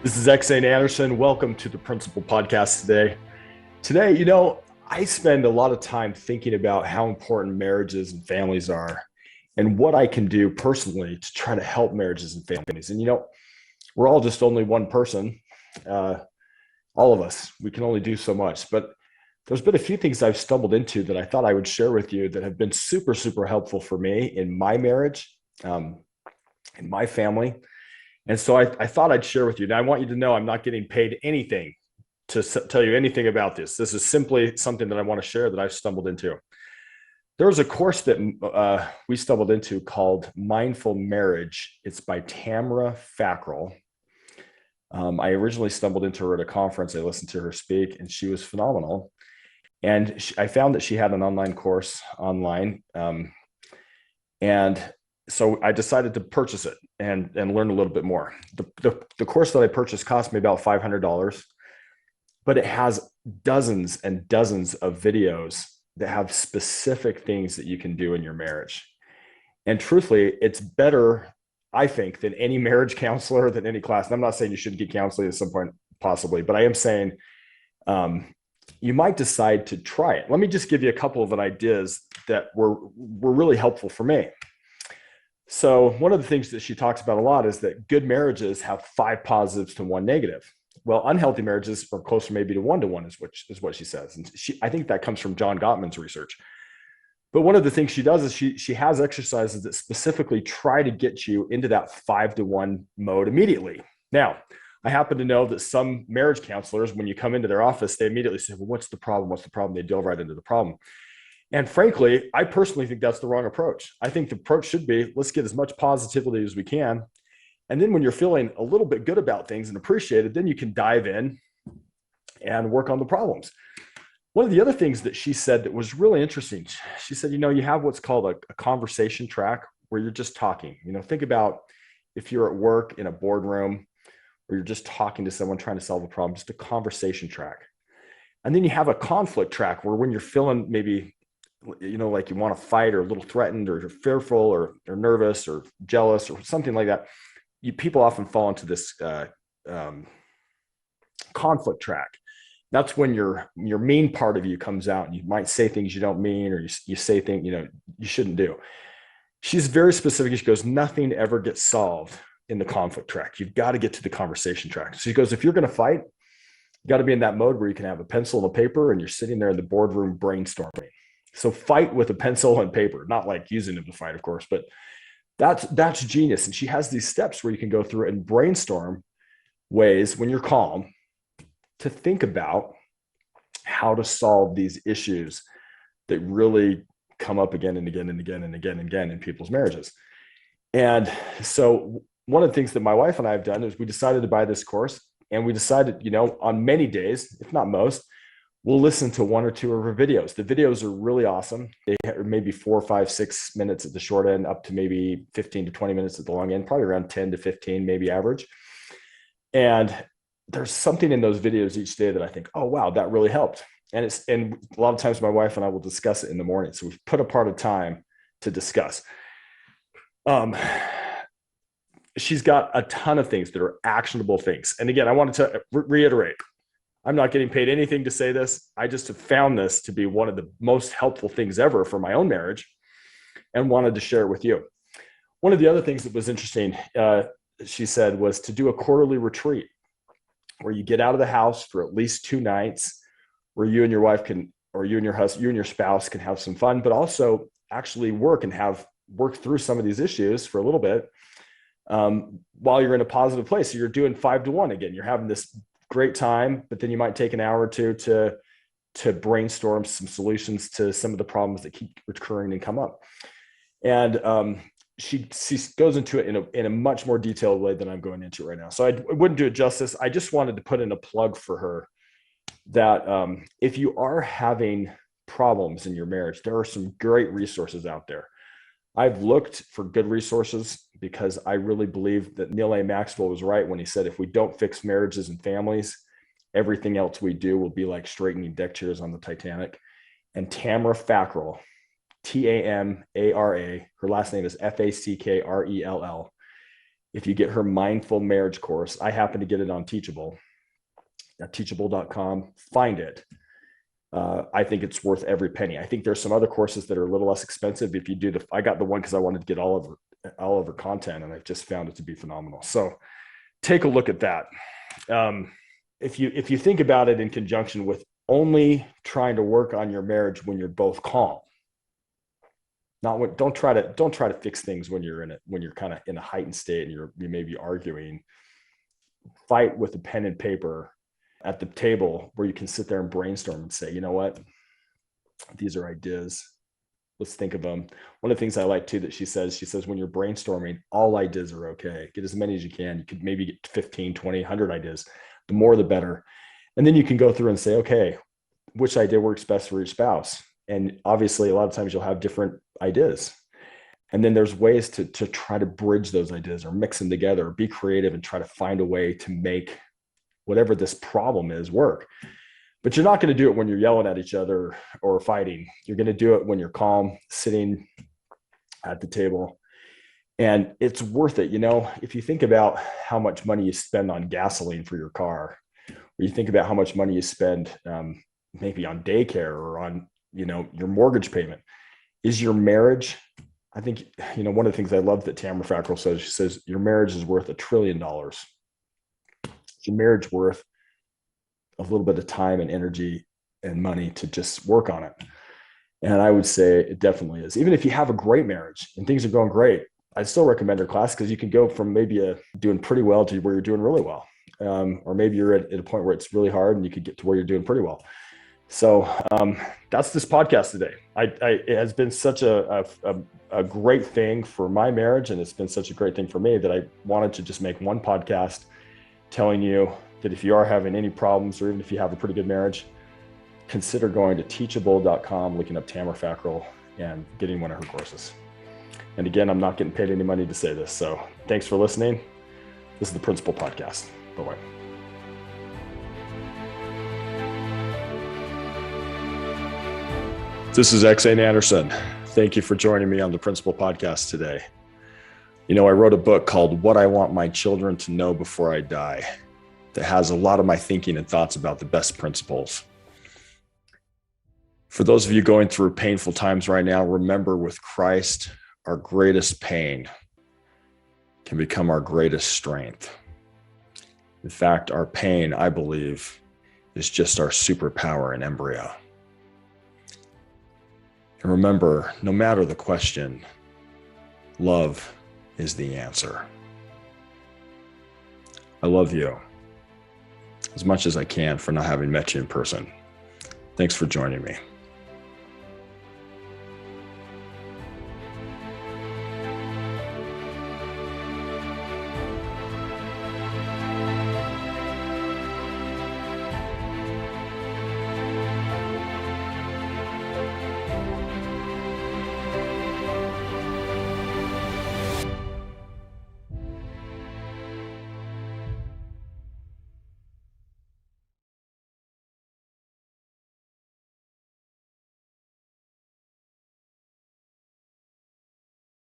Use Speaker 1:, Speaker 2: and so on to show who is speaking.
Speaker 1: This is Xane Anderson. Welcome to the Principal Podcast today. Today, I spend a lot of time thinking about how important marriages and families are and what I can do personally to try to help marriages and families. And, we're all just only one person. Uh, all of us, we can only do so much. But there's been a few things I've stumbled into that I thought I would share with you that have been super, super helpful for me in my marriage, in my family. And so I thought I'd share with you. Now, I want you to know I'm not getting paid anything to tell you anything about this. This is simply something that I want to share that I've stumbled into. There was a course that we stumbled into called Mindful Marriage. It's by Tamara Fackrell. I originally stumbled into her at a conference. I listened to her speak, and she was phenomenal. And I found that she had an online course online. And so I decided to purchase it and learn a little bit more. The course that I purchased cost me about $500, but it has dozens and dozens of videos that have specific things that you can do in your marriage. And truthfully, it's better, I think, than any marriage counselor, than any class. And I'm not saying you shouldn't get counseling at some point, possibly, but I am saying you might decide to try it. Let me just give you a couple of ideas that were really helpful for me. So one of the things that she talks about a lot is that good marriages have 5 positives to 1 negative. Well, unhealthy marriages are closer maybe to 1 is what she says. And I think that comes from John Gottman's research. But one of the things she does is she has exercises that specifically try to get you into that 5-to-1 mode immediately. Now, I happen to know that some marriage counselors, when you come into their office, they immediately say, well, what's the problem? What's the problem? They delve right into the problem. And frankly, I personally think that's the wrong approach. I think the approach should be, let's get as much positivity as we can. And then when you're feeling a little bit good about things and appreciate it, then you can dive in and work on the problems. One of the other things that she said that was really interesting, she said, you have what's called a conversation track where you're just talking. Think about if you're at work in a boardroom or you're just talking to someone trying to solve a problem, just a conversation track. And then you have a conflict track where when you're feeling maybe like you want to fight or a little threatened or you're fearful or nervous or jealous or something like that, people often fall into this conflict track. That's when your mean part of you comes out, and you might say things you don't mean, or you say things you shouldn't do. She's very specific. She goes, nothing ever gets solved in the conflict track. You've got to get to the conversation track. So she goes, if you're going to fight, you got to be in that mode where you can have a pencil and a paper and you're sitting there in the boardroom brainstorming. So fight with a pencil and paper, not like using them to fight, of course, but that's genius. And she has these steps where you can go through and brainstorm ways when you're calm to think about how to solve these issues that really come up again and again and again and again and again in people's marriages. And so one of the things that my wife and I have done is we decided to buy this course, and we decided, on many days, if not most, we'll listen to 1 or 2 of her videos. The videos are really awesome. They are maybe 4, 5, 6 minutes at the short end, up to maybe 15 to 20 minutes at the long end, probably around 10 to 15, maybe average. And there's something in those videos each day that I think, oh, wow, that really helped. And a lot of times my wife and I will discuss it in the morning. So we've put apart a time to discuss. She's got a ton of things that are actionable things. And again, I wanted to reiterate, I'm not getting paid anything to say this. I just have found this to be one of the most helpful things ever for my own marriage and wanted to share it with you. One of the other things that was interesting, she said, was to do a quarterly retreat where you get out of the house for at least 2 nights where you and your wife can, or you and your husband, you and your spouse can have some fun, but also actually work through some of these issues for a little bit while you're in a positive place. So you're doing 5-to-1 again. You're having this great time, but then you might take an hour or two to brainstorm some solutions to some of the problems that keep recurring and come up. And she goes into it in a much more detailed way than I'm going into right now. So I wouldn't do it justice. I just wanted to put in a plug for her that if you are having problems in your marriage, there are some great resources out there. I've looked for good resources because I really believe that Neil A. Maxwell was right when he said, if we don't fix marriages and families, everything else we do will be like straightening deck chairs on the Titanic. And Tamara Fackrell, Tamara, her last name is Fackrell, If you get her Mindful Marriage course, I happen to get it on Teachable, at teachable.com. Find it. I think it's worth every penny. I think there's some other courses that are a little less expensive. If you do I got the one because I wanted to get all of her content, and I've just found it to be phenomenal. So take a look at that. If you think about it in conjunction with only trying to work on your marriage when you're both calm, don't try to fix things when you're kind of in a heightened state and you may be arguing. Fight with a pen and paper at the table where you can sit there and brainstorm and say, you know what, these are ideas. Let's think of them. One of the things I like too that she says when you're brainstorming, all ideas are okay. Get as many as you can. You could maybe get 15, 20, 100 ideas. The more, the better. And then you can go through and say, okay, which idea works best for each spouse? And obviously, a lot of times you'll have different ideas. And then there's ways to try to bridge those ideas or mix them together, or be creative and try to find a way to make whatever this problem is work. But you're not going to do it when you're yelling at each other or fighting. You're going to do it when you're calm, sitting at the table. And it's worth it. If you think about how much money you spend on gasoline for your car, or you think about how much money you spend maybe on daycare or on, your mortgage payment, is your marriage, I think, one of the things I love that Tamara Fackrell says, she says, your marriage is worth $1 trillion. Is your marriage worth a little bit of time and energy and money to just work on it? And I would say it definitely is. Even if you have a great marriage and things are going great, I still recommend her class, because you can go from maybe doing pretty well to where you're doing really well. Or maybe you're at a point where it's really hard and you could get to where you're doing pretty well. So that's this podcast today. It has been such a great thing for my marriage, and it's been such a great thing for me that I wanted to just make one podcast telling you that if you are having any problems, or even if you have a pretty good marriage, consider going to teachable.com, looking up Tamara Fackrell, and getting one of her courses. And again, I'm not getting paid any money to say this. So thanks for listening. This is the Principal Podcast. Bye-bye. This is X.A. Anderson. Thank you for joining me on the Principal Podcast today. I wrote a book called What I Want My Children to Know Before I Die that has a lot of my thinking and thoughts about the best principles. For those of you going through painful times right now, remember, with Christ, our greatest pain can become our greatest strength. In fact, our pain, I believe, is just our superpower in embryo. And remember, no matter the question, love is the answer. I love you as much as I can for not having met you in person. Thanks for joining me.